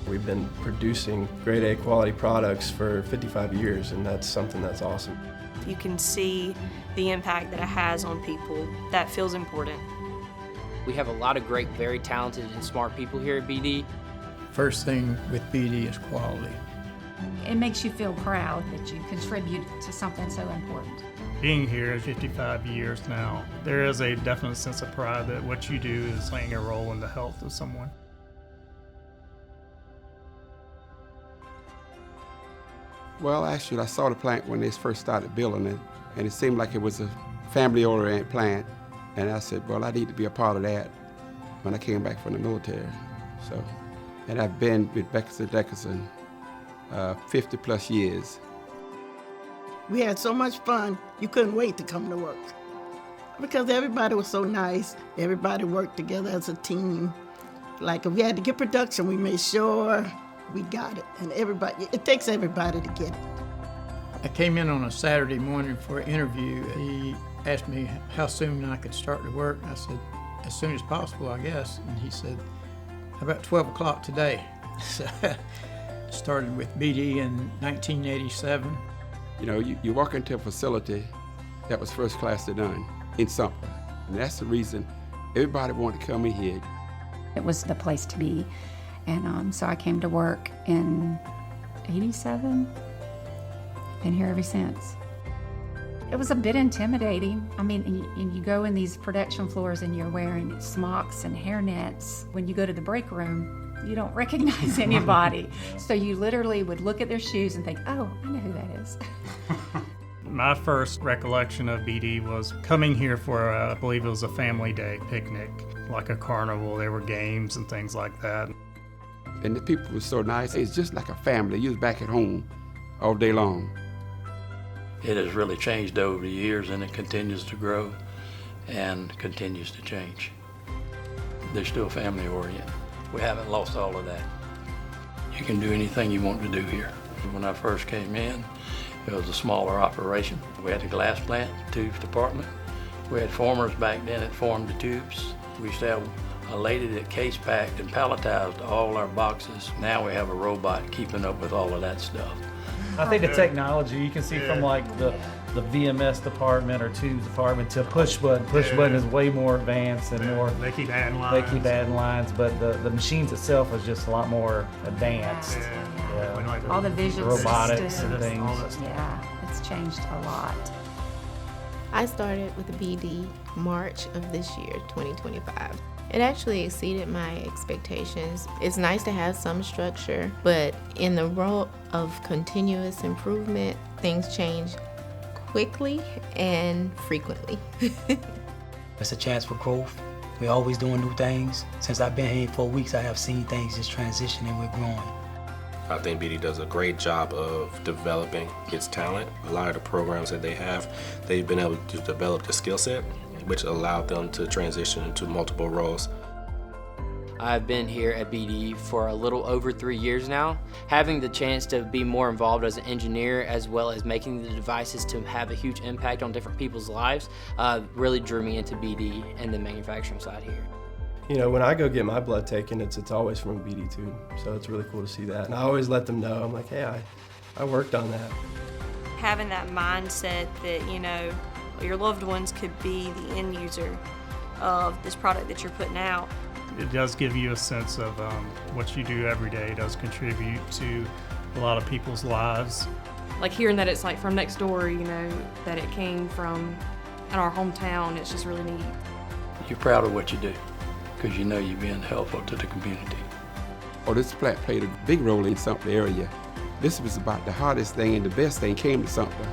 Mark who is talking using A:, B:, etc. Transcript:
A: We've been producing grade A quality products for 55 years, and that's something that's awesome.
B: You can see the impact that it has on people. That feels important.
C: We have a lot of great, very talented and smart people here at BD.
D: First thing with BD is quality.
E: It makes you feel proud that you contribute to something so important.
F: Being here 55 years now, there is a definite sense of pride that what you do is playing a role in the health of someone.
G: Well, actually, I saw the plant when they first started building it, and it seemed like it was a family-oriented plant. And I said, well, I need to be a part of that when I came back from the military. And I've been with Beckerson Dickerson 50 plus years.
H: We had so much fun, you couldn't wait to come to work. Because everybody was so nice, everybody worked together as a team. Like if we had to get production, we made sure we got it. And it takes everybody to get it.
D: I came in on a Saturday morning for an interview. He asked me how soon I could start to work. I said, as soon as possible, I guess. And he said, how about 12 o'clock today? So started with BD in 1987.
G: You know, you walk into a facility that was first class to none in Sumter. And that's the reason everybody wanted to come in here.
E: It was the place to be. And so I came to work in 87. Been here ever since. It was a bit intimidating. I mean, and you go in these production floors and you're wearing smocks and hairnets. When you go to the break room, you don't recognize anybody. So you literally would look at their shoes and think, oh, I know who that is.
F: My first recollection of BD was coming here for, I believe it was a family day picnic, like a carnival. There were games and things like that.
G: And the people were so nice. It's just like a family. You was back at home all day long.
I: It has really changed over the years, and it continues to grow and continues to change. They're still family oriented. We haven't lost all of that. You can do anything you want to do here. When I first came in, it was a smaller operation. We had a glass plant, tubes department. We had formers back then that formed the tubes. We used to have a lady that case packed and palletized all our boxes. Now we have a robot keeping up with all of that stuff.
J: I think the technology, you can see from like the VMS department or tubes department to push button. Push button is way more advanced and more.
F: They keep adding lines.
J: They keep adding lines, but the machines itself is just a lot more advanced.
F: Yeah.
E: All the vision
J: robotics
E: systems.
J: and things.
E: Yeah, it's changed a lot.
K: I started with the BD March of this year, 2025. It actually exceeded my expectations. It's nice to have some structure, but in the role of continuous improvement, things change quickly and frequently.
L: It's a chance for growth. We're always doing new things. Since I've been here 4 weeks, I have seen things just transition and we're growing.
M: I think BD does a great job of developing its talent. A lot of the programs that they have, they've been able to develop the skill set, which allowed them to transition into multiple roles.
C: I've been here at BD for a little over 3 years now. Having the chance to be more involved as an engineer as well as making the devices to have a huge impact on different people's lives really drew me into BD and the manufacturing side here.
A: You know, when I go get my blood taken, it's always from a BD tube, so it's really cool to see that. And I always let them know, I'm like, hey, I worked on that.
B: Having that mindset that, you know, your loved ones could be the end user of this product that you're putting out.
F: It does give you a sense of what you do every day does contribute to a lot of people's lives.
N: Like hearing that it's like from next door, you know, that it came from in our hometown, it's just really neat.
I: You're proud of what you do because you know you're being helpful to the community.
G: Oh, this plant played a big role in Sumter area. This was about the hardest thing and the best thing came to Sumter.